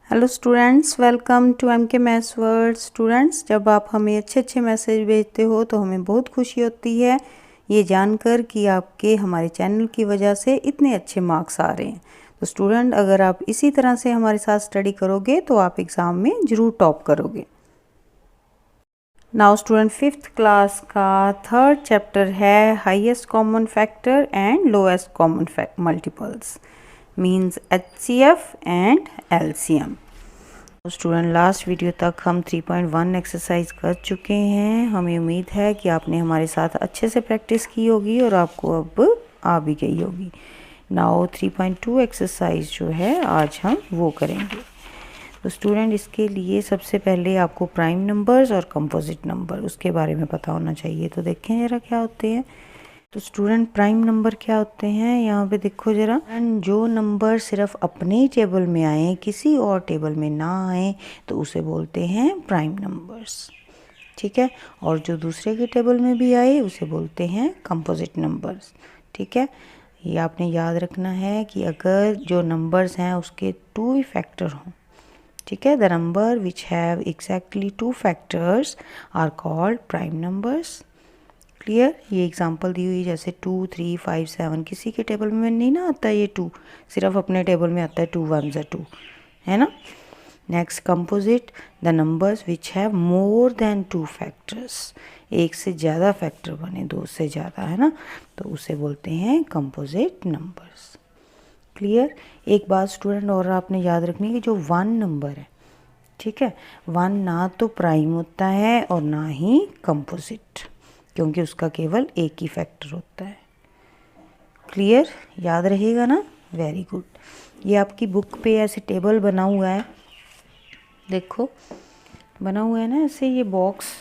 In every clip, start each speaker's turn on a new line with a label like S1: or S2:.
S1: Hello students, welcome to MK maths world. Students, जब आप हमें अच्छे अच्छे मैसेज भेजते हो तो हमें बहुत खुशी होती है ये जानकर कि आपके हमारे चैनल की वजह से इतने अच्छे मार्क्स आ रहे हैं। तो स्टूडेंट, अगर आप इसी तरह से हमारे साथ स्टडी करोगे तो आप एग्ज़ाम में ज़रूर टॉप करोगे। नाउ स्टूडेंट, 5th क्लास का 3rd चैप्टर है highest common factor and lowest common multiples, means HCF and LCM। Student, last video तक हम 3.1 एक्सरसाइज कर चुके हैं। हमें उम्मीद है कि आपने हमारे साथ अच्छे से प्रैक्टिस की होगी और आपको अब आ भी गई होगी। नाउ 3.2 एक्सरसाइज जो है आज हम वो करेंगे। तो स्टूडेंट, इसके लिए सबसे पहले आपको प्राइम नंबर्स और कंपोजिट नंबर उसके बारे में पता होना चाहिए। तो देखें ज़रा क्या होते हैं। तो स्टूडेंट, प्राइम नंबर क्या होते हैं, यहाँ पे देखो ज़रा। जो नंबर सिर्फ अपने ही टेबल में आए, किसी और टेबल में ना आए, तो उसे बोलते हैं प्राइम नंबर्स। ठीक है, और जो दूसरे के टेबल में भी आए उसे बोलते हैं कंपोजिट नंबर्स। ठीक है, ये आपने याद रखना है कि अगर जो नंबर्स हैं उसके 2 ही फैक्टर हों, ठीक है, the number which have exactly 2 factors are called prime numbers. Clear. ये एग्जांपल दी हुई, जैसे 2, 3, 5, 7 किसी के टेबल में नहीं ना आता ये 2, सिर्फ अपने टेबल में आता है 2 1 2, है ना। Next, composite, the numbers which have more than 2 factors, एक से ज़्यादा फैक्टर बने, 2 से ज़्यादा, है ना, तो उसे बोलते हैं कंपोजिट नंबर्स। क्लियर। एक बात स्टूडेंट और आपने याद रखनी है कि जो 1 नंबर है, ठीक है, 1 ना तो प्राइम होता है और ना ही कंपोजिट, क्योंकि उसका केवल एक ही फैक्टर होता है। क्लियर, याद रहेगा ना। Very good. ये आपकी बुक पे ऐसे टेबल बना हुआ है, देखो बना हुआ है ना ऐसे ये बॉक्स।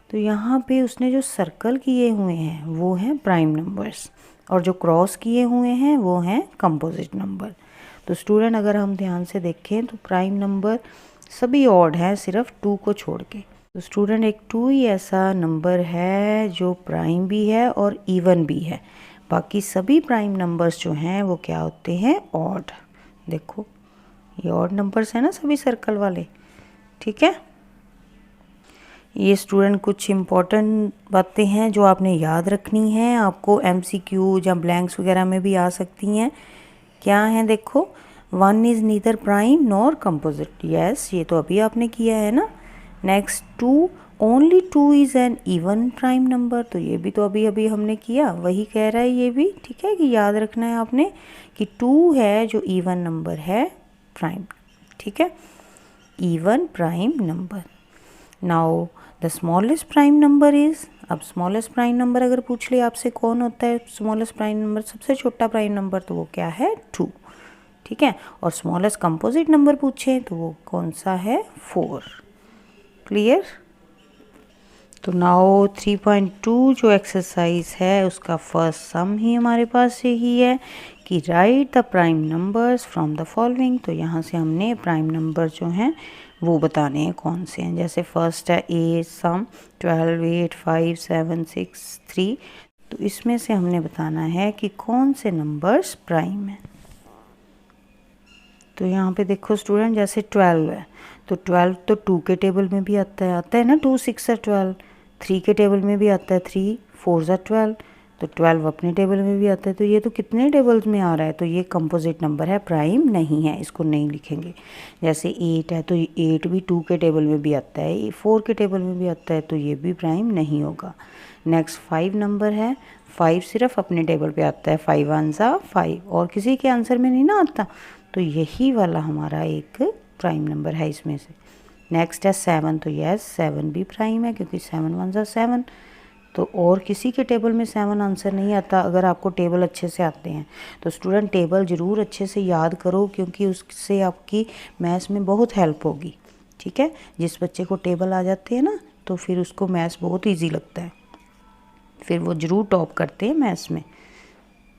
S1: तो यहाँ पे उसने जो सर्कल किए हुए हैं वो हैं प्राइम नंबर्स, और जो क्रॉस किए हुए हैं वो हैं कंपोजिट नंबर। तो स्टूडेंट, अगर हम ध्यान से देखें तो प्राइम नंबर सभी ऑड हैं सिर्फ 2 को छोड़ के। तो स्टूडेंट, एक 2 ही ऐसा नंबर है जो प्राइम भी है और इवन भी है। बाकी सभी प्राइम नंबर्स जो हैं वो क्या होते हैं, ऑड। देखो ये ऑड नंबर्स हैं ना सभी सर्कल वाले। ठीक है, ये स्टूडेंट कुछ इम्पोर्टेंट बातें हैं जो आपने याद रखनी है। आपको MCQ या ब्लैंक्स वगैरह में भी आ सकती हैं। क्या है, देखो, 1 is neither prime nor composite. Yes, ये तो अभी आपने किया है ना। Next, 2, only 2 is an even prime number, तो ये भी तो अभी अभी हमने किया, वही कह रहा है ये भी। ठीक है, कि याद रखना है आपने कि 2 है जो इवन नंबर है, प्राइम। ठीक है, even prime number. Now the smallest prime number is, अब स्मॉलेस्ट प्राइम नंबर अगर पूछ ले आपसे कौन होता है स्मॉलेस्ट प्राइम नंबर, सबसे छोटा प्राइम नंबर, तो वो क्या है, 2। ठीक है, और स्मॉलेस्ट कंपोजिट नंबर पूछे तो वो कौन सा है, 4। क्लियर। तो नाउ 3.2 जो एक्सरसाइज है उसका फर्स्ट सम ही हमारे पास यही है कि right the prime numbers from the following. तो यहाँ से हमने प्राइम नंबर जो हैं वो बताने हैं कौन से हैं। जैसे फर्स्ट है ए सम 12, 8, 5, 7, 6, 3। तो इसमें से हमने बताना है कि कौन से नंबर्स प्राइम हैं। तो यहाँ पे देखो स्टूडेंट, जैसे 12 है तो 12 तो 2 के टेबल में भी आता है ना, 2 6 12। 3 के टेबल में भी आता है 3 4 12, तो 12 अपने टेबल में भी आता है। तो ये तो कितने टेबल्स में आ रहा है, तो ये कंपोजिट नंबर है, प्राइम नहीं है, इसको नहीं लिखेंगे। जैसे 8 है तो 8 भी 2 के टेबल में भी आता है, 4 के टेबल में भी आता है, तो ये भी प्राइम नहीं होगा। नेक्स्ट 5 नंबर है, 5 सिर्फ अपने टेबल पे आता है, 5 1 5, और किसी के आंसर में नहीं ना आता, तो यही वाला हमारा एक प्राइम नंबर है इसमें से। नेक्स्ट है 7, तो यस 7 भी प्राइम है क्योंकि 7 1 7, तो और किसी के टेबल में 7 आंसर नहीं आता। अगर आपको टेबल अच्छे से आते हैं तो स्टूडेंट टेबल ज़रूर अच्छे से याद करो, क्योंकि उससे आपकी मैथ्स में बहुत हेल्प होगी। ठीक है, जिस बच्चे को टेबल आ जाते हैं ना तो फिर उसको मैथ्स बहुत ईजी लगता है, फिर वो ज़रूर टॉप करते हैं मैथ्स में।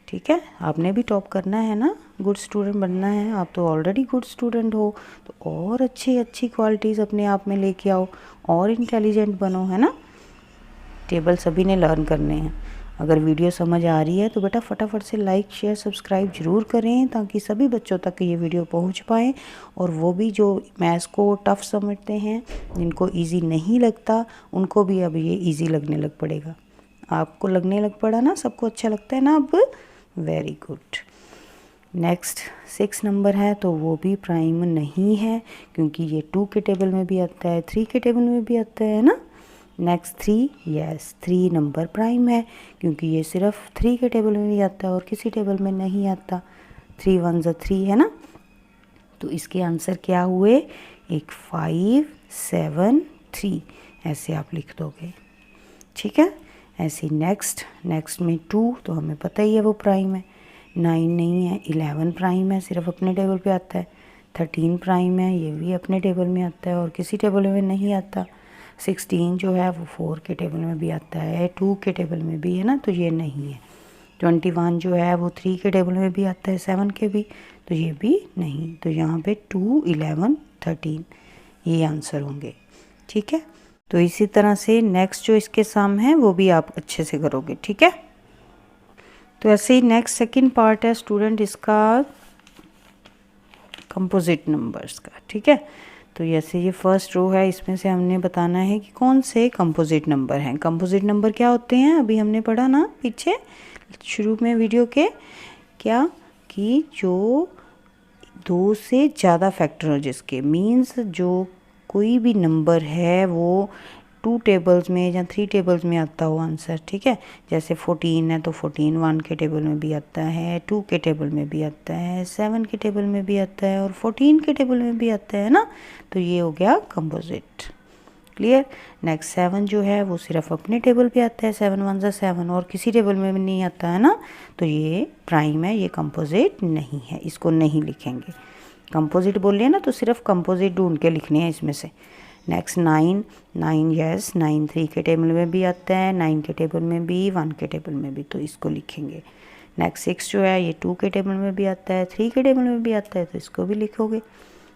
S1: ठीक है, आपने भी टॉप करना है ना, गुड स्टूडेंट बनना है। आप तो ऑलरेडी गुड स्टूडेंट हो, तो और अच्छी क्वालिटीज़ अपने आप में लेके आओ और इंटेलिजेंट बनो, है ना। टेबल सभी ने लर्न करने हैं। अगर वीडियो समझ आ रही है तो बेटा फटाफट से लाइक शेयर सब्सक्राइब ज़रूर करें, ताकि सभी बच्चों तक ये वीडियो पहुंच पाए, और वो भी जो मैथ्स को टफ़ समझते हैं, जिनको इजी नहीं लगता, उनको भी अब ये इजी लगने लग पड़ेगा। आपको लगने लग पड़ा ना, सबको अच्छा लगता है ना अब, वेरी गुड। नेक्स्ट 6 नंबर है, तो वो भी प्राइम नहीं है, क्योंकि ये 2 के टेबल में भी आता है, 3 के टेबल में भी आता है ना। नेक्स्ट 3, यस 3 नंबर प्राइम है, क्योंकि ये सिर्फ 3 के टेबल में भी आता है और किसी टेबल में नहीं आता। 3 1 ज़ा 3 है ना, तो इसके आंसर क्या हुए, एक 5 7 3 ऐसे आप लिख दोगे, ठीक है। ऐसे नेक्स्ट में 2, तो हमें पता ही है वो प्राइम है। 9 नहीं है, 11 प्राइम है, सिर्फ अपने टेबल पे आता है। 13 प्राइम है, ये भी अपने टेबल में आता है और किसी टेबल में नहीं आता। 16 जो है वो 4 के टेबल में भी आता है, 2 के टेबल में भी है ना, तो ये नहीं है। 21 जो है वो 3 के टेबल में भी आता है, 7 के भी, तो ये भी नहीं। तो यहाँ पे 2 11 13 ये आंसर होंगे, ठीक है। तो इसी तरह से नेक्स्ट जो इसके सम है वो भी आप अच्छे से करोगे, ठीक है। तो ऐसे ही नेक्स्ट सेकंड पार्ट है स्टूडेंट इसका कंपोजिट नंबर्स का, ठीक है। तो जैसे ये फर्स्ट रो है, इसमें से हमने बताना है कि कौन से कंपोजिट नंबर हैं। कंपोजिट नंबर क्या होते हैं, अभी हमने पढ़ा ना पीछे शुरू में वीडियो के, क्या कि जो 2 से ज़्यादा फैक्टर हो जिसके, मीन्स जो कोई भी नंबर है वो 2 टेबल्स में या 3 टेबल्स में आता हो आंसर, ठीक है। जैसे 14 है तो 14 1 के टेबल में भी आता है, 2 के टेबल में भी आता है, 7 के टेबल में भी आता है और 14 के टेबल में भी आता है ना, तो ये हो गया कंपोजिट, क्लियर। नेक्स्ट 7 जो है वो सिर्फ अपने टेबल पे आता है, 7 1 ज़ा 7 और किसी टेबल में भी नहीं आता है ना, तो ये प्राइम है, ये कंपोजिट नहीं है, इसको नहीं लिखेंगे। कंपोजिट बोलिए ना तो सिर्फ कंपोजिट ढूंढ के लिखने हैं इसमें से। नेक्स्ट 9 यस 9 3 के टेबल में भी आता है, 9 के टेबल में भी, 1 के टेबल में भी, तो इसको लिखेंगे। नेक्स्ट 6 जो है ये 2 के टेबल में भी आता है, 3 के टेबल में भी आता है, तो इसको भी लिखोगे।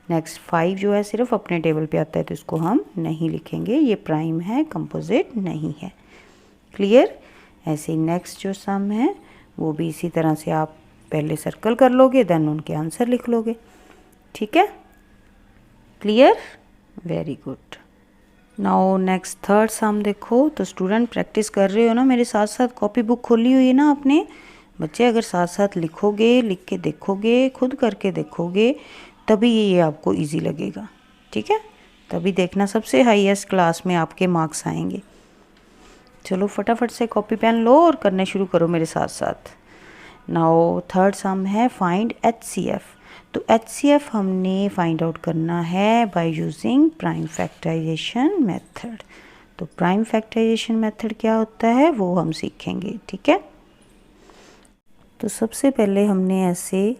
S1: नेक्स्ट 5 जो है सिर्फ अपने टेबल पे आता है, तो इसको हम नहीं लिखेंगे, ये प्राइम है, कंपोजिट नहीं है, क्लियर। ऐसे ही नेक्स्ट जो सम है वो भी इसी तरह से आप पहले सर्कल कर लोगे, देन उनके आंसर लिख लोगे, ठीक है, clear, very good. Now next third सम देखो। तो स्टूडेंट प्रैक्टिस कर रहे हो ना मेरे साथ साथ, कॉपी बुक खोली हुई है ना आपने बच्चे, अगर साथ साथ लिखोगे, लिख के देखोगे, खुद करके देखोगे, तभी ये आपको इजी लगेगा, ठीक है। तभी देखना सबसे हाईएस्ट क्लास में आपके मार्क्स आएंगे। चलो फटाफट से कॉपी पेन लो और करने शुरू करो मेरे साथ साथ। नाउ थर्ड सम है फाइंड HCF। तो HCF हमने फाइंड आउट करना है by using prime factorization method. तो प्राइम फैक्टराइजेशन मेथड क्या होता है वो हम सीखेंगे, ठीक है। तो सबसे पहले हमने ऐसे,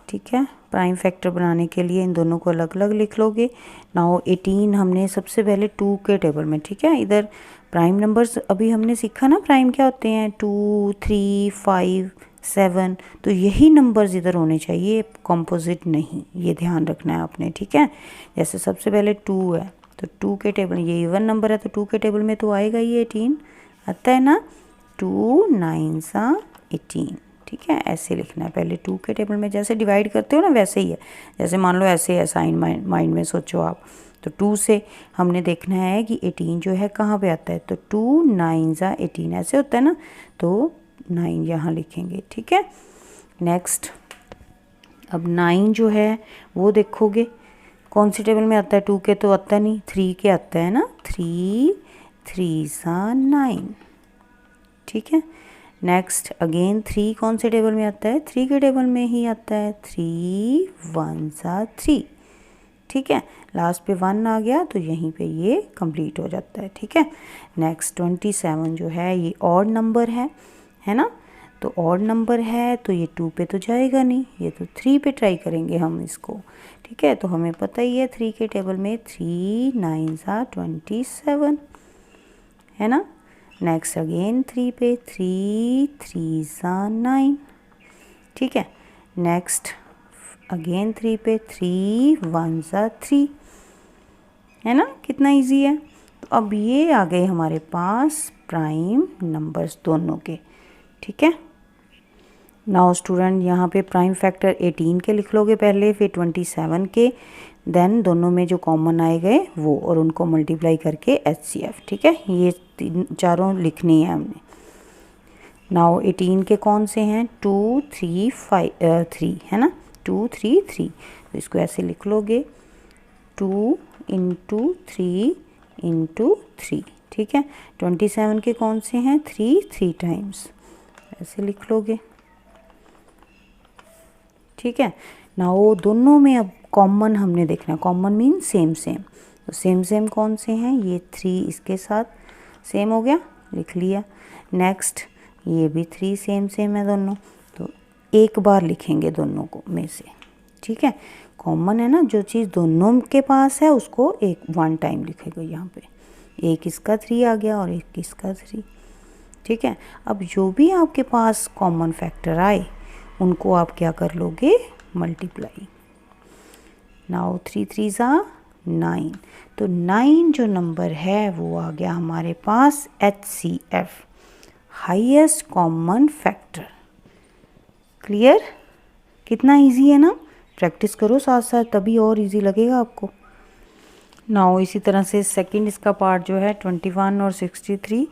S1: ठीक है, प्राइम फैक्टर बनाने के लिए इन दोनों को अलग अलग लिख लोगे। नाउ 18 हमने सबसे पहले 2 के टेबल में, ठीक है। इधर प्राइम नंबर्स अभी हमने सीखा ना प्राइम क्या होते हैं, 2 3 5 7, तो यही नंबर्स इधर होने चाहिए, कंपोजिट नहीं, ये ध्यान रखना है आपने, ठीक है। जैसे सबसे पहले 2 है तो 2 के टेबल, ये इवन नंबर है तो 2 के टेबल में तो आएगा ही 18, आता है ना, 2 9 सा 18, ठीक है। ऐसे लिखना है पहले 2 के टेबल में, जैसे डिवाइड करते हो ना वैसे ही है। जैसे मान लो ऐसे है, साइन माइंड में सोचो आप, तो 2 से हमने देखना है कि 18 जो है कहाँ पे आता है, तो 2 9 सा 18 ऐसे होता है ना, तो 9 यहाँ लिखेंगे, ठीक है। नेक्स्ट अब 9 जो है वो देखोगे कौन सी टेबल में आता है, 2 के तो आता नहीं, 3 के आता है ना, 3 3 सा 9, ठीक है। नेक्स्ट अगेन 3 कौन से टेबल में आता है, 3 के टेबल में ही आता है, 3 1 सा 3, ठीक है। लास्ट पे 1 आ गया तो यहीं पे ये कंप्लीट हो जाता है, ठीक है। नेक्स्ट 27 जो है ये ऑड नंबर है ना, तो ऑड नंबर है तो ये 2 पे तो जाएगा नहीं, ये तो 3 पे ट्राई करेंगे हम इसको, ठीक है। तो हमें पता ही है 3 के टेबल में 3 9 सा 27 है ना। नेक्स्ट अगेन 3 पे, 3 3 सा 9, ठीक है। नेक्स्ट अगेन 3 पे, 3 1 सा 3, है ना, कितना इजी है। तो अब ये आ गए हमारे पास प्राइम नंबर्स दोनों के, ठीक है। नाउ स्टूडेंट यहाँ पे प्राइम फैक्टर 18 के लिख लोगे पहले, फिर 27 के, देन दोनों में जो कॉमन आए गए वो, और उनको मल्टीप्लाई करके HCF, ठीक है। ये चारों लिखनी है हमने। नाउ 18 के कौन से हैं, 2 3 5 3 है ना, 2 3 3, तो इसको ऐसे लिख लोगे 2 इंटू 3 इंटू 3, ठीक है। 27 के कौन से हैं, 3 टाइम्स, ऐसे लिख लोगे, ठीक है ना। वो दोनों में अब कॉमन हमने देखना, कॉमन मीन सेम सेम, तो सेम सेम कौन से हैं, ये 3 इसके साथ सेम हो गया, लिख लिया। नेक्स्ट ये भी 3 सेम सेम है दोनों, तो एक बार लिखेंगे दोनों को में से, ठीक है। कॉमन है ना, जो चीज़ दोनों के पास है उसको एक 1 टाइम लिखेगा यहाँ पे, एक इसका 3 आ गया और एक इसका 3, ठीक है। अब जो भी आपके पास कॉमन फैक्टर आए उनको आप क्या कर लोगे, मल्टीप्लाई। नाउ 3 3 ज़ा 9, तो 9 जो नंबर है वो आ गया हमारे पास HCF, highest common factor. Clear, कितना इजी है ना, प्रैक्टिस करो साथ साथ तभी और इजी लगेगा आपको। नाउ इसी तरह से सेकंड इसका पार्ट जो है 21 और 63,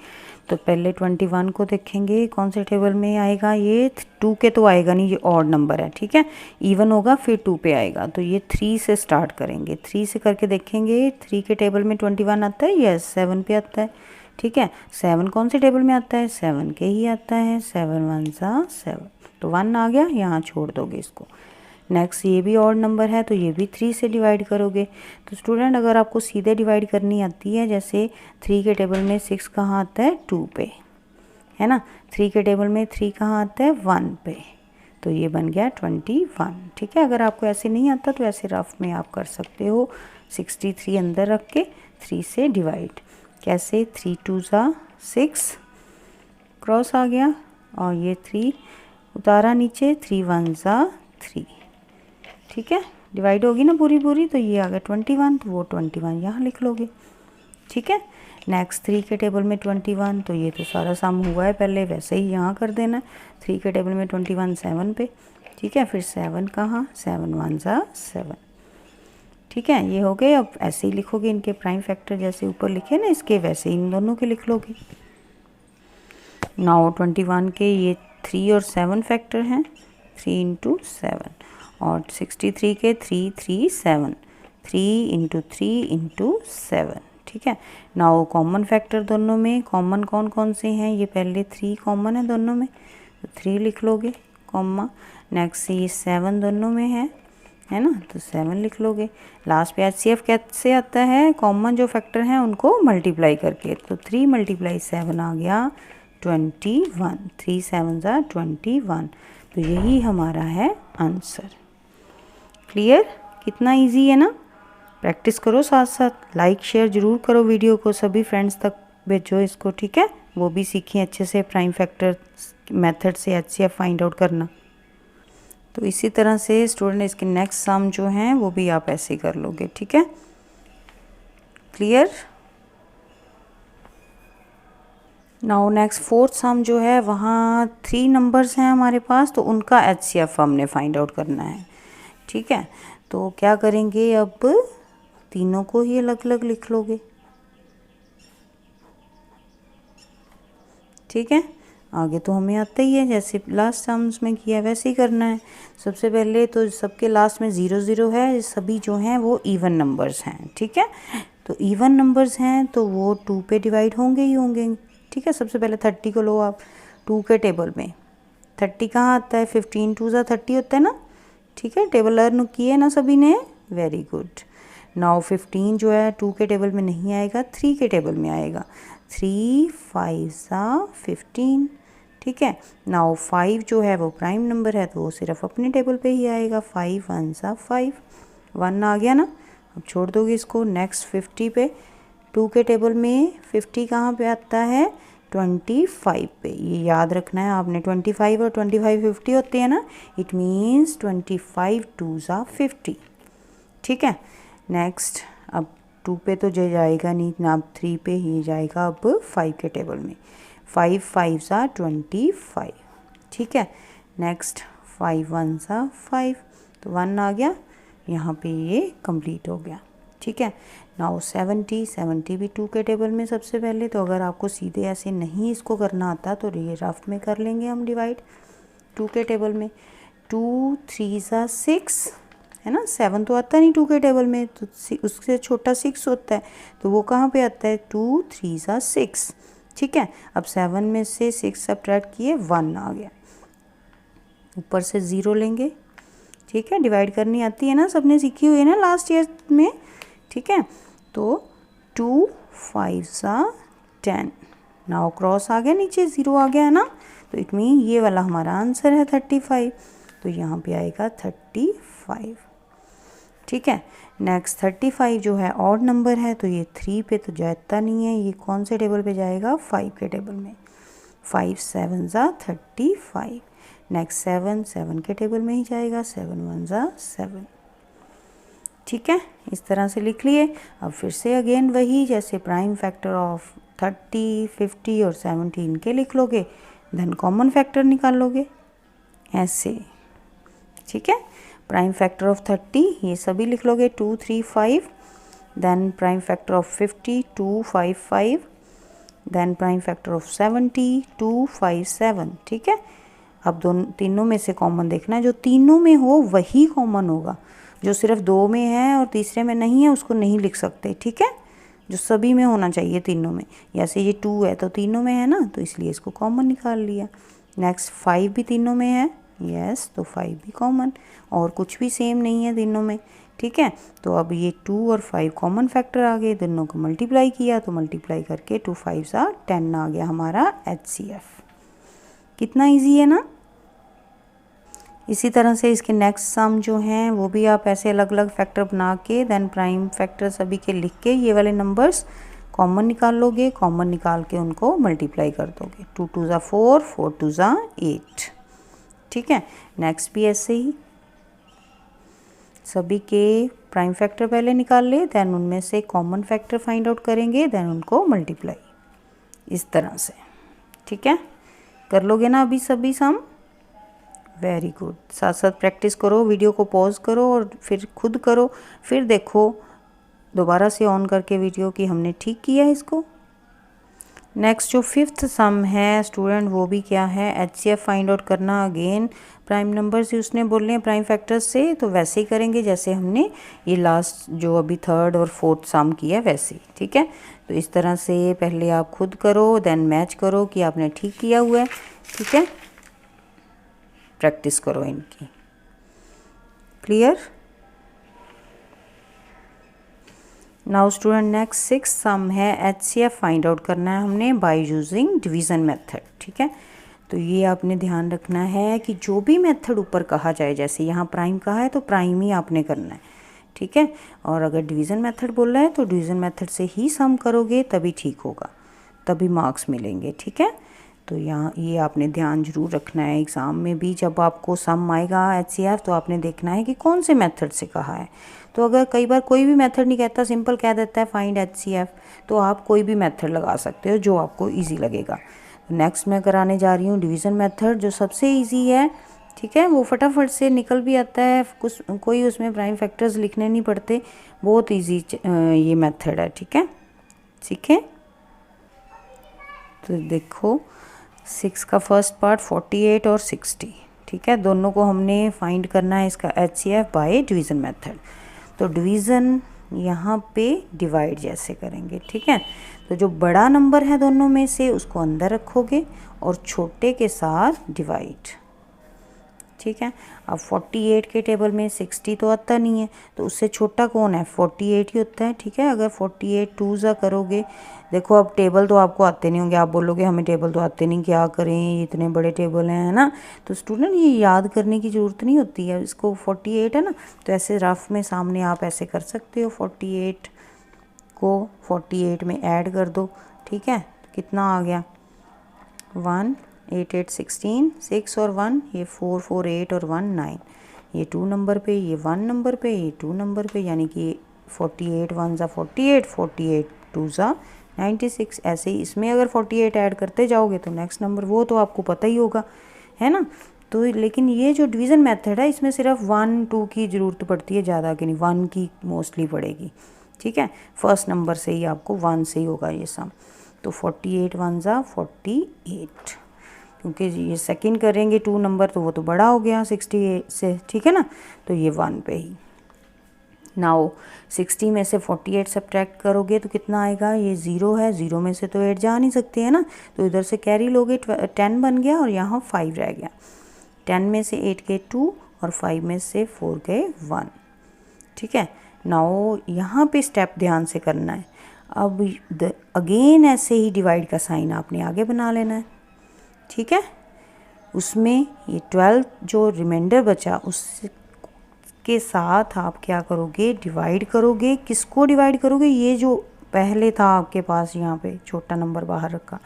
S1: तो पहले 21 को देखेंगे कौन से टेबल में आएगा, ये 2 के तो आएगा नहीं, ये ऑड नंबर है, ठीक है। इवन होगा फिर 2 पे आएगा, तो ये 3 से स्टार्ट करेंगे, 3 से करके देखेंगे 3 के टेबल में 21 आता है, यस 7 पे आता है, ठीक है। 7 कौन से टेबल में आता है, 7 के ही आता है, 7 1 ज़ा 7, तो 1 आ गया, यहाँ छोड़ दोगे इसको। नेक्स्ट ये भी ऑड नंबर है, तो ये भी 3 से डिवाइड करोगे। तो स्टूडेंट अगर आपको सीधे डिवाइड करनी आती है, जैसे 3 के टेबल में 6 कहाँ आता है, 2 पे, है ना। 3 के टेबल में 3 कहाँ आता है, 1 पे, तो ये बन गया 21, ठीक है। अगर आपको ऐसे नहीं आता तो ऐसे रफ में आप कर सकते हो, 63 अंदर रख के 3 से डिवाइड, कैसे, 3 2 ज़ा 6, क्रॉस आ गया, और ये 3 उतारा नीचे, 3 1 ज़ा 3, ठीक है। डिवाइड होगी ना पूरी, तो ये आ गया 21, तो वो 21 यहाँ लिख लोगे, ठीक है। नेक्स्ट 3 के टेबल में 21, तो ये तो सारा सम हुआ है पहले, वैसे ही यहाँ कर देना है। 3 के टेबल में 21 7 पे, ठीक है, फिर 7 कहाँ, 7 1 ज़ा 7, ठीक है। ये हो गए, अब ऐसे ही लिखोगे इनके प्राइम फैक्टर, जैसे ऊपर लिखे ना इसके, वैसे इन दोनों के लिख लोगे। नाउ 21 के ये 3 और 7 फैक्टर हैं, 3 इंटू 7, और 63 के 3 3 7, 3 इंटू 3 इंटू 7, ठीक है। नाउ कॉमन फैक्टर दोनों में, कॉमन कौन कौन से हैं, ये पहले 3 कॉमन है दोनों में, तो 3 लिख लोगे, कॉमा। नेक्स्ट ये 7 दोनों में है ना, तो 7 लिख लोगे। लास्ट पे HCF कैसे आता है, कॉमन जो फैक्टर हैं उनको मल्टीप्लाई करके, तो 3 × 7 आ गया 21, 3 7 ज़ा 21, तो यही हमारा है आंसर। क्लियर, कितना इजी है ना, प्रैक्टिस करो साथ साथ, लाइक शेयर ज़रूर करो वीडियो को, सभी फ्रेंड्स तक भेजो इसको, ठीक है, वो भी सीखें अच्छे से प्राइम फैक्टर मेथड से HCF फाइंड आउट करना। तो इसी तरह से स्टूडेंट इसके नेक्स्ट सम जो हैं वो भी आप ऐसे कर लोगे, ठीक है। क्लियर, नाउ नेक्स्ट फोर्थ सम जो है, वहाँ 3 नंबर्स हैं हमारे पास, तो उनका HCF हमने फाइंड आउट करना है, ठीक है। तो क्या करेंगे, अब तीनों को ही अलग अलग लिख लोगे, ठीक है। आगे तो हमें आता ही है, जैसे लास्ट सम्स में किया वैसे ही करना है। सबसे पहले तो सबके लास्ट में 0 0 है, सभी जो हैं वो इवन नंबर्स हैं, ठीक है। तो इवन नंबर्स हैं तो वो 2 पे डिवाइड होंगे ही होंगे, ठीक है। सबसे पहले 30 को लो आप, 2 के टेबल में 30 कहाँ आता है, 15 2 ज़ा 30 होता है ना, ठीक है। टेबल लर्न किए ना सभी ने, वेरी गुड। नाउ 15 जो है 2 के टेबल में नहीं आएगा, 3 के टेबल में आएगा, 3 5 ज़ा 15, ठीक है। नाउ 5 जो है वो प्राइम नंबर है, तो वो सिर्फ अपने टेबल पे ही आएगा, 5 1 ज़ा 5, 1 आ गया ना, अब छोड़ दोगे इसको। नेक्स्ट 50 पे, 2 के टेबल में 50 कहाँ पे आता है, 25 पे, ये याद रखना है आपने, 25 और 25 50 होते हैं ना, इट मीन्स 25 2 ज़ा 50, ठीक है। नेक्स्ट अब 2 पे तो जाएगा नहीं ना, अब 3 पे ही जाएगा अब 5 के टेबल में। 5 5 सा 25, ठीक है। नेक्स्ट 5 1 सा 5, तो 1 आ गया यहाँ पे, ये कंप्लीट हो गया, ठीक है। नाउ 70 भी 2 के टेबल में सबसे पहले, तो अगर आपको सीधे ऐसे नहीं इसको करना आता तो ये रफ में कर लेंगे हम डिवाइड 2 के टेबल में। 2 3 सा 6 है ना, 7 तो आता नहीं 2 के टेबल में, तो उससे छोटा 6 होता है, तो वो कहाँ पे आता है, 2 3 सा 6, ठीक है। अब 7 में से 6 सब्ट्रैक्ट किए, 1 आ गया, ऊपर से 0 लेंगे, ठीक है। डिवाइड करनी आती है ना, सबने सीखी हुई है ना लास्ट ईयर में, ठीक है। तो 2 5 सा 10, नाउ क्रॉस आ गया, नीचे 0 आ गया है ना, तो इट मीन ये वाला हमारा आंसर है 35, तो यहाँ पे आएगा 35, ठीक है। नेक्स्ट 35 जो है ऑड नंबर है, तो ये 3 पे तो जाता नहीं है, ये कौन से टेबल पे जाएगा, 5 के टेबल में। 5 7 सा 35, नेक्स्ट 7 7 के टेबल में ही जाएगा, 7 1 सा 7, ठीक है। इस तरह से लिख लिए। अब फिर से अगेन वही, जैसे प्राइम फैक्टर ऑफ 30 50 और 17 के लिख लोगे, देन कॉमन फैक्टर निकाल लोगे ऐसे, ठीक है। प्राइम फैक्टर ऑफ 30 ये सभी लिख लोगे 2 3 5, then prime factor of 50 2 5 5, then prime factor of 70 2 5 7, ठीक है। अब दोनों तीनों में से कॉमन देखना है, जो तीनों में हो वही कॉमन होगा, जो सिर्फ 2 में है और तीसरे में नहीं है उसको नहीं लिख सकते, ठीक है। जो सभी में होना चाहिए तीनों में, जैसे ये 2 है तो तीनों में है ना, तो इसलिए इसको कॉमन निकाल लिया। नेक्स्ट 5 भी तीनों में है, यस, तो 5 भी कॉमन, और कुछ भी सेम नहीं है तीनों में, ठीक है। तो अब ये 2 और 5 कॉमन फैक्टर आ गए, दोनों को मल्टीप्लाई किया, तो मल्टीप्लाई करके 2 5 सा 10 आ गया हमारा HCF। कितना इजी है ना। इसी तरह से इसके नेक्स्ट सम जो हैं वो भी आप ऐसे अलग अलग फैक्टर बना के देन प्राइम फैक्टर सभी के लिख के ये वाले नंबर्स कॉमन निकाल लोगे, कॉमन निकाल के उनको मल्टीप्लाई कर दोगे। 2 2 ज़ा 4, 4 2 ज़ा 8, ठीक है। नेक्स्ट भी ऐसे ही सभी के प्राइम फैक्टर पहले निकाल ले, देन उनमें से कॉमन फैक्टर फाइंड आउट करेंगे, देन उनको मल्टीप्लाई, इस तरह से, ठीक है। कर लोगे ना अभी सभी सम, वेरी गुड। साथ साथ प्रैक्टिस करो, वीडियो को पॉज करो और फिर खुद करो, फिर देखो दोबारा से ऑन करके वीडियो की हमने ठीक किया है इसको। नेक्स्ट जो 5th सम है स्टूडेंट, वो भी क्या है, HCF फाइंड आउट करना। अगेन प्राइम नंबर से उसने बोलने हैं प्राइम फैक्टर्स से, तो वैसे ही करेंगे जैसे हमने ये लास्ट जो अभी 3rd और 4th सम किया है वैसे ही, ठीक है। तो इस तरह से पहले आप खुद करो, देन मैच करो कि आपने ठीक किया हुआ है, ठीक है। प्रैक्टिस करो इनकी, clear. Now student next 6th सम है, HCF फाइंड आउट करना है हमने बाय यूजिंग डिवीज़न मेथड, ठीक है। तो ये आपने ध्यान रखना है कि जो भी मेथड ऊपर कहा जाए, जैसे यहाँ प्राइम कहा है तो प्राइम ही आपने करना है, ठीक है। और अगर डिवीज़न मेथड बोल रहा है तो डिवीज़न मेथड से ही सम करोगे तभी ठीक होगा, तभी मार्क्स मिलेंगे, ठीक है। तो यहाँ ये आपने ध्यान जरूर रखना है, एग्ज़ाम में भी जब आपको सम आएगा HCF तो आपने देखना है कि कौन से मेथड से कहा है। तो अगर कई बार कोई भी मेथड नहीं कहता, सिंपल कह देता है फाइंड HCF, तो आप कोई भी मेथड लगा सकते हो जो आपको इजी लगेगा। नेक्स्ट मैं कराने जा रही हूँ डिवीज़न मेथड, जो सबसे ईजी है, ठीक है। वो फटाफट से निकल भी आता है, कुछ कोई उसमें प्राइम फैक्टर्स लिखने नहीं पड़ते, बहुत ईजी ये मेथड है, ठीक है। सीखें तो देखो 6 का फर्स्ट पार्ट 48 और 60, ठीक है। दोनों को हमने फाइंड करना है इसका HCF बाय डिवीज़न मेथड। तो डिवीज़न यहाँ पे डिवाइड जैसे करेंगे, ठीक है। तो जो बड़ा नंबर है दोनों में से उसको अंदर रखोगे और छोटे के साथ डिवाइड, ठीक है। अब 48 के टेबल में 60 तो आता नहीं है, तो उससे छोटा कौन है, 48 ही होता है, ठीक है। अगर 48 2 ज़ा करोगे, देखो अब टेबल तो आपको आते नहीं होंगे, आप बोलोगे हमें टेबल तो आते नहीं, क्या करें इतने बड़े टेबल हैं, है ना। तो स्टूडेंट ये याद करने की ज़रूरत नहीं होती है, इसको 48 है ना, तो ऐसे रफ में सामने आप ऐसे कर सकते हो, 48 को 48 में ऐड कर दो, ठीक है। कितना आ गया, 1 8 8 16, 6 और 1 ये 4 4 8 और 1 9, ये 2 नंबर पे, ये 1 नंबर पे, ये 2 नंबर पे, यानी कि 48 वन ज़ा 48, 48 टू ज़ा 96। ऐसे ही इसमें अगर 48 ऐड करते जाओगे तो नेक्स्ट नंबर, वो तो आपको पता ही होगा, है ना। तो लेकिन ये जो डिवीज़न मेथड है इसमें सिर्फ 1 2 की ज़रूरत पड़ती है, ज़्यादा की नहीं, 1 की मोस्टली पड़ेगी, ठीक है। फर्स्ट नंबर से ही आपको 1 से ही होगा ये सम। तो 48 वन ज़ा 48, क्योंकि ये सेकंड करेंगे 2 नंबर तो वो तो बड़ा हो गया 68 से, ठीक है ना। तो ये 1 पे ही। नाउ 60 में से 48 सब्ट्रैक्ट करोगे तो कितना आएगा, ये 0 है, 0 में से तो 8 जा नहीं सकते, है ना। तो इधर से कैरी लोगे, 10 बन गया और यहाँ 5 रह गया। 10 में से 8 गए 2 और 5 में से 4 गए 1, ठीक है। नाउ यहाँ पे स्टेप ध्यान से करना है। अब अगेन ऐसे ही डिवाइड का साइन आपने आगे बना लेना है, ठीक है। उसमें ये 12 जो रिमाइंडर बचा उसके साथ आप क्या करोगे, डिवाइड करोगे। किसको डिवाइड करोगे, ये जो पहले था आपके पास यहाँ पे छोटा नंबर बाहर रखा,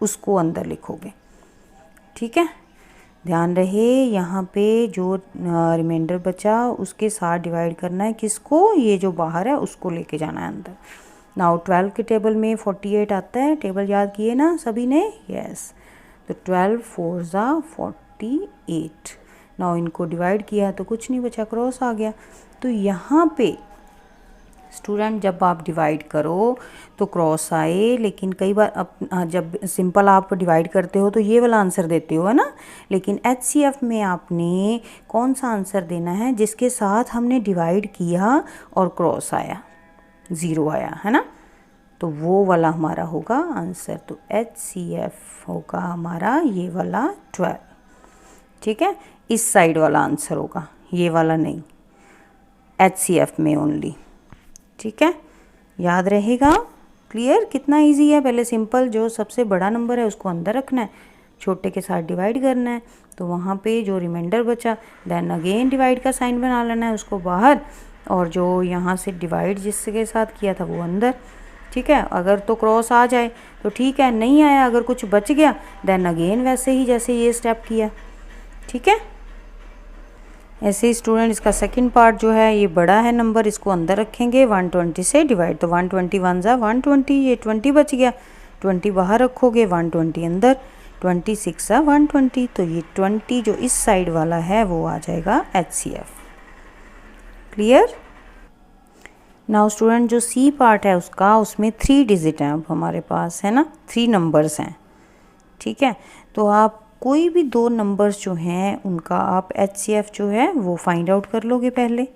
S1: उसको अंदर लिखोगे, ठीक है। ध्यान रहे यहाँ पे जो रिमाइंडर बचा उसके साथ डिवाइड करना है, किसको, ये जो बाहर है उसको लेके जाना है अंदर। नाउ 12 के टेबल में 48 आता है, टेबल याद किए ना सभी ने, यस। तो 12 4 ज़ा 48। नाउ इनको डिवाइड किया तो कुछ नहीं बचा, क्रॉस आ गया। तो यहाँ पे स्टूडेंट जब आप डिवाइड करो तो क्रॉस आए, लेकिन कई बार जब सिंपल आप डिवाइड करते हो तो ये वाला आंसर देते हो, है ना। लेकिन HCF में आपने कौन सा आंसर देना है, जिसके साथ हमने डिवाइड किया और क्रॉस आया, 0 आया, है ना। तो वो वाला हमारा होगा आंसर। तो HCF होगा हमारा ये वाला 12, ठीक है। इस साइड वाला आंसर होगा, ये वाला नहीं, HCF में ओनली, ठीक है। याद रहेगा, क्लियर। कितना इजी है, पहले सिंपल जो सबसे बड़ा नंबर है उसको अंदर रखना है, छोटे के साथ डिवाइड करना है, तो वहाँ पे जो रिमाइंडर बचा देन अगेन डिवाइड का साइन बना लेना है उसको बाहर, और जो यहाँ से डिवाइड जिसके साथ किया था वो अंदर, ठीक है। अगर तो क्रॉस आ जाए तो ठीक है, नहीं आया, अगर कुछ बच गया देन अगेन वैसे ही जैसे ये स्टेप किया, ठीक है। ऐसे ही स्टूडेंट इसका सेकंड पार्ट जो है, ये बड़ा है नंबर, इसको अंदर रखेंगे, 120 से डिवाइड, तो 120 वन ज़ा 120, ये 20 बच गया, 20 बाहर रखोगे, 120 अंदर, 26 ज़ा 120, तो ये 20 जो इस साइड वाला है वो आ जाएगा HCF, क्लियर। नाउ स्टूडेंट जो C पार्ट है उसका, उसमें 3 डिजिट हैं अब हमारे पास, है ना, 3 नंबर्स हैं, ठीक है। तो आप कोई भी 2 नंबर्स जो हैं उनका आप HCF जो है वो फाइंड आउट कर लोगे पहले,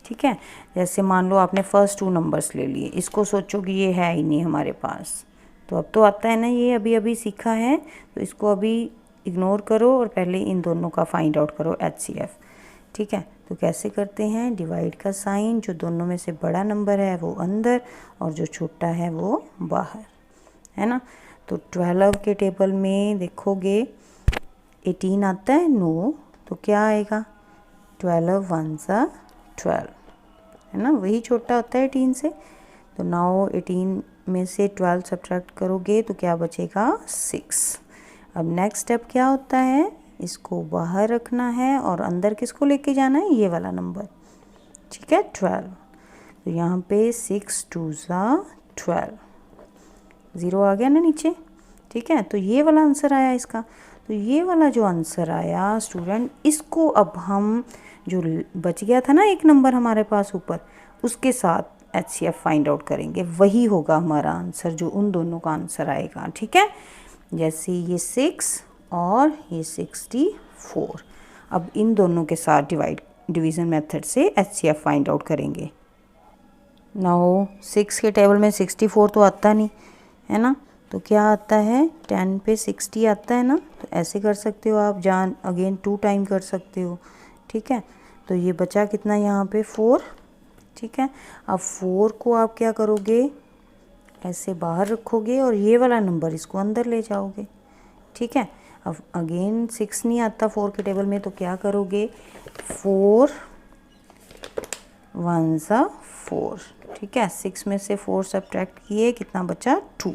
S1: ठीक है। जैसे मान लो आपने फर्स्ट 2 नंबर्स ले लिए, इसको सोचो कि ये है ही नहीं हमारे पास, तो अब तो आता है ना, ये अभी अभी सीखा है, तो इसको अभी इग्नोर करो और पहले इन दोनों का फाइंड आउट करो HCF, ठीक है। तो कैसे करते हैं, डिवाइड का साइन, जो दोनों में से बड़ा नंबर है वो अंदर और जो छोटा है वो बाहर, है ना। तो 12 के टेबल में देखोगे 18 आता है, नो, तो क्या आएगा, 12 वन ज़ा 12, है ना, वही छोटा होता है 18 से। तो नाउ 18 में से 12 सब्ट्रैक्ट करोगे तो क्या बचेगा, 6। अब नेक्स्ट स्टेप क्या होता है, इसको बाहर रखना है और अंदर किसको लेके जाना है, ये वाला नंबर, ठीक है, 12। तो यहाँ पे 6 2 ज़ा 12, 0 आ गया ना नीचे, ठीक है। तो ये वाला आंसर आया इसका। तो ये वाला जो आंसर आया स्टूडेंट, इसको अब हम जो बच गया था ना एक नंबर हमारे पास ऊपर, उसके साथ HCF फाइंड आउट करेंगे, वही होगा हमारा आंसर, जो उन दोनों का आंसर आएगा, ठीक है। जैसे ये 6 और ये 64, अब इन दोनों के साथ डिवीज़न मेथड से HCF फाइंड आउट करेंगे। नाउ 6 के टेबल में 64 तो आता नहीं, है ना, तो क्या आता है, 10 पे 60 आता है ना, तो ऐसे कर सकते हो आप, जान अगेन 2 टाइम कर सकते हो, ठीक है। तो ये बचा कितना यहाँ पे, 4, ठीक है। अब 4 को आप क्या करोगे, ऐसे बाहर रखोगे और ये वाला नंबर इसको अंदर ले जाओगे, ठीक है। अब अगेन 6 नहीं आता 4 के टेबल में, तो क्या करोगे, 4 वन ज़ा 4, ठीक है। 6 में से 4 सब्ट्रैक्ट किए, कितना बचा, 2।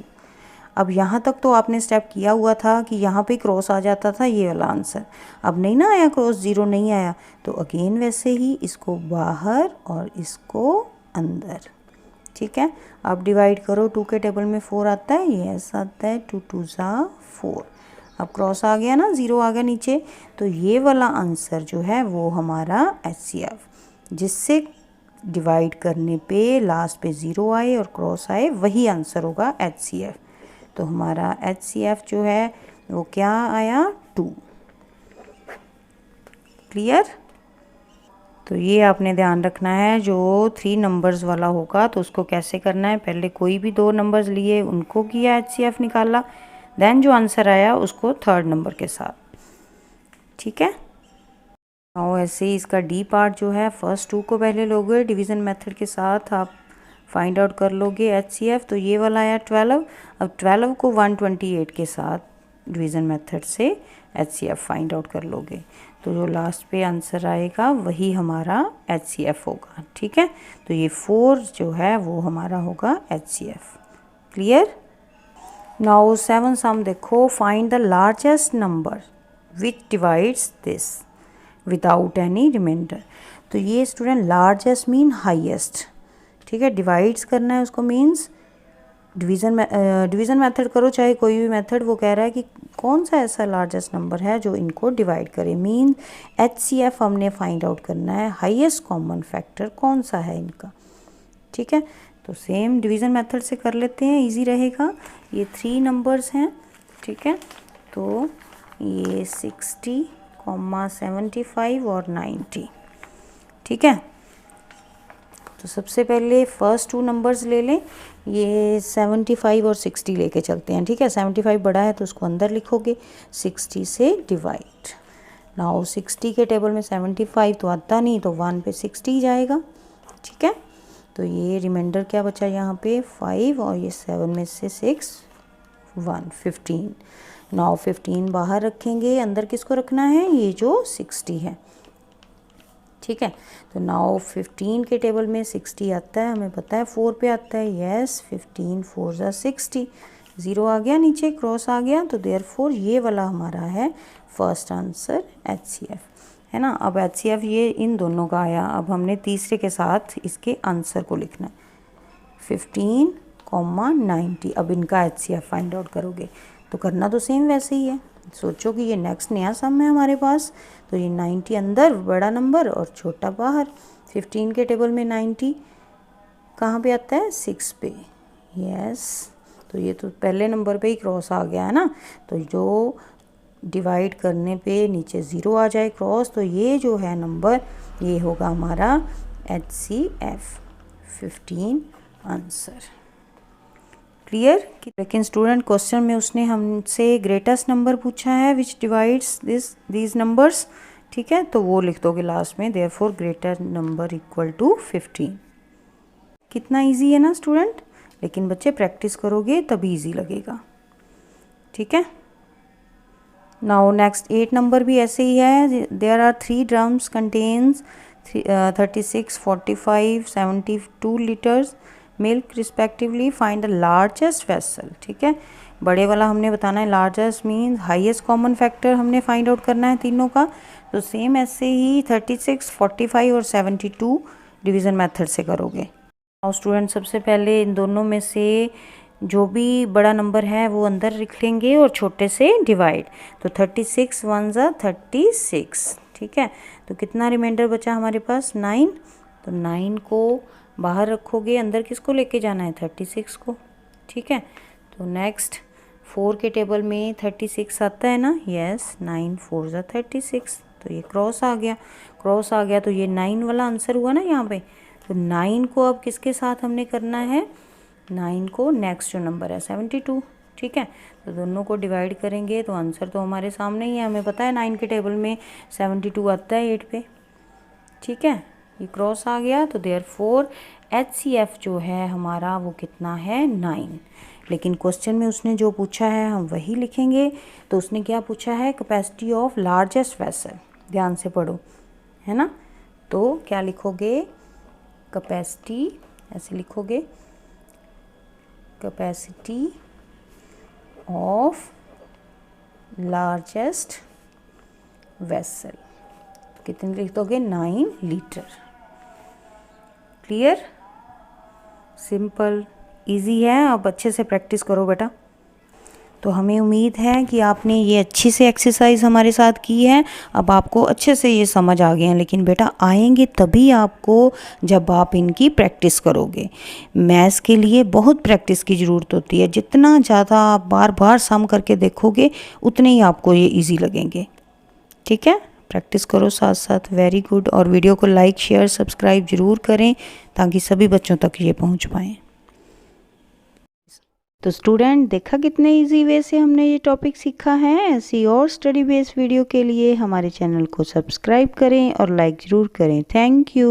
S1: अब यहाँ तक तो आपने स्टेप किया हुआ था कि यहाँ पे क्रॉस आ जाता था, ये वाला आंसर, अब नहीं ना आया क्रॉस, 0 नहीं आया, तो अगेन वैसे ही इसको बाहर और इसको अंदर। ठीक है, अब डिवाइड करो, 2 के टेबल में 4 आता है, यस आता है, 2 2 ज़ा 4। अब क्रॉस आ गया ना, 0 आ गया नीचे, तो ये वाला आंसर जो है वो हमारा HCF, जिससे डिवाइड करने पे लास्ट पे 0 आए और क्रॉस आए, वही आंसर होगा HCF। तो हमारा HCF जो है वो क्या आया, 2। क्लियर? तो ये आपने ध्यान रखना है, जो 3 नंबर्स वाला होगा तो उसको कैसे करना है, पहले कोई भी 2 नंबर्स लिए उनको किया, HCF निकाला, देन जो आंसर आया उसको 3rd नंबर के साथ। ठीक है, और ऐसे ही इसका डी पार्ट जो है, फर्स्ट 2 को पहले लोगे, डिवीज़न मेथड के साथ आप फाइंड आउट कर लोगे HCF। तो ये वाला आया 12। अब 12 को 128 के साथ डिवीज़न मेथड से HCF फाइंड आउट कर लोगे, तो जो लास्ट पे आंसर आएगा वही हमारा HCF होगा। ठीक है, तो ये 4 जो है वो हमारा होगा HCF। क्लियर? नाउ 7 सम देखो, find the largest number which divides this without any remainder. तो ये स्टूडेंट लार्जेस्ट मीन हाईएस्ट। ठीक है, डिवाइड्स करना है उसको, मीन्स डिवीज़न मेथड करो चाहे कोई भी मेथड, वो कह रहा है कि कौन सा ऐसा लार्जेस्ट नंबर है जो इनको डिवाइड करे, मीन HCF हमने फाइंड आउट करना है, हाईएस्ट कॉमन फैक्टर कौन सा है इनका। ठीक है, तो सेम डिवीज़न मेथड से कर लेते हैं, इजी रहेगा। ये 3 नंबर्स हैं। ठीक है, तो ये 60, 75 और 90। ठीक है, तो सबसे पहले फर्स्ट 2 नंबर्स ले लें, ये 75 और 60 लेके चलते हैं। ठीक है, 75 बड़ा है तो उसको अंदर लिखोगे, 60 से डिवाइड। नाउ 60 के टेबल में 75 तो आता नहीं, तो 1 पे 60 जाएगा। ठीक है, तो ये रिमाइंडर क्या बचा यहाँ पे, 5, और ये 7 में से 6 1 15। नाउ 15 बाहर रखेंगे, अंदर किसको रखना है, ये जो 60 है। ठीक है, तो नाउ 15 के टेबल में 60 आता है, हमें पता है 4 पे आता है, यस 15 4 ज़ा 60, 0 आ गया नीचे, क्रॉस आ गया, तो देयरफॉर ये वाला हमारा है फर्स्ट आंसर HCF, है ना। अब HCF ये इन दोनों का आया, अब हमने तीसरे के साथ इसके आंसर को लिखना है, 15, 90। अब इनका HCF फाइंड आउट करोगे तो करना तो सेम वैसे ही है। सोचो कि ये नेक्स्ट नया सम है हमारे पास, तो ये 90 अंदर बड़ा नंबर और छोटा बाहर। 15 के टेबल में 90 कहाँ पे आता है, 6 पे, यस। तो ये तो पहले नंबर पे ही क्रॉस आ गया है ना, तो जो डिवाइड करने पे नीचे 0 आ जाए क्रॉस, तो ये जो है नंबर ये होगा हमारा HCF 15 आंसर। क्लियर? लेकिन स्टूडेंट क्वेश्चन में उसने हमसे ग्रेटेस्ट नंबर पूछा है विच डिवाइड्स दीज नंबर्स। ठीक है, तो वो लिख दोगे लास्ट में, therefore greater number equal to 15। कितना इजी है ना स्टूडेंट, लेकिन बच्चे प्रैक्टिस करोगे तभी इजी लगेगा। ठीक है, नाउ नेक्स्ट 8 नंबर भी ऐसे ही है। There are 3 drums contains 36, 45, 72 litres milk respectively, find the largest vessel. ठीक है, बड़े वाला हमने बताना है, largest means highest common factor हमने फाइंड आउट करना है तीनों का। तो सेम ऐसे ही 36, 45 और 72 डिवीज़न मेथड से करोगे। और स्टूडेंट सबसे पहले इन दोनों में से जो भी बड़ा नंबर है वो अंदर लिख लेंगे और छोटे से डिवाइड। तो 36 1 ज़ा 36। ठीक है, तो कितना रिमाइंडर बचा हमारे पास, 9। तो 9 को बाहर रखोगे, अंदर किसको लेके जाना है, 36 को। ठीक है, तो नेक्स्ट 4 के टेबल में 36 आता है ना, यस 9 4 ज़ा 36। तो ये क्रॉस आ गया, क्रॉस आ गया, तो ये 9 वाला आंसर हुआ ना यहाँ पे। तो 9 को अब किसके साथ हमने करना है, 9 को नेक्स्ट जो नंबर है 72। ठीक है, तो दोनों को डिवाइड करेंगे तो आंसर तो हमारे सामने ही है, हमें पता है 9 के टेबल में 72 आता है 8 पे। ठीक है, ये क्रॉस आ गया, तो देयरफॉर HCF जो है हमारा वो कितना है, 9। लेकिन क्वेश्चन में उसने जो पूछा है हम वही लिखेंगे। तो उसने क्या पूछा है, कैपेसिटी ऑफ लार्जेस्ट वेसल, ध्यान से पढ़ो, है ना। तो क्या लिखोगे, कैपेसिटी ऐसे लिखोगे, कैपेसिटी ऑफ लार्जेस्ट वेसल, कितने लिख दोगे, 9 लीटर। क्लियर? सिंपल, इजी है। अब अच्छे से प्रैक्टिस करो बेटा। तो हमें उम्मीद है कि आपने ये अच्छी से एक्सरसाइज हमारे साथ की है। अब आपको अच्छे से ये समझ आ गए हैं, लेकिन बेटा आएंगे तभी आपको जब आप इनकी प्रैक्टिस करोगे। मैथ्स के लिए बहुत प्रैक्टिस की ज़रूरत होती है। जितना ज़्यादा आप बार बार सम करके देखोगे उतने ही आपको ये ईजी लगेंगे। ठीक है, प्रैक्टिस करो साथ साथ। Very good. और वीडियो को लाइक शेयर सब्सक्राइब ज़रूर करें ताकि सभी बच्चों तक ये पहुंच पाएँ। तो स्टूडेंट, देखा कितने इजी वे से हमने ये टॉपिक सीखा है। ऐसी और स्टडी बेस्ड वीडियो के लिए हमारे चैनल को सब्सक्राइब करें और लाइक ज़रूर करें। Thank you.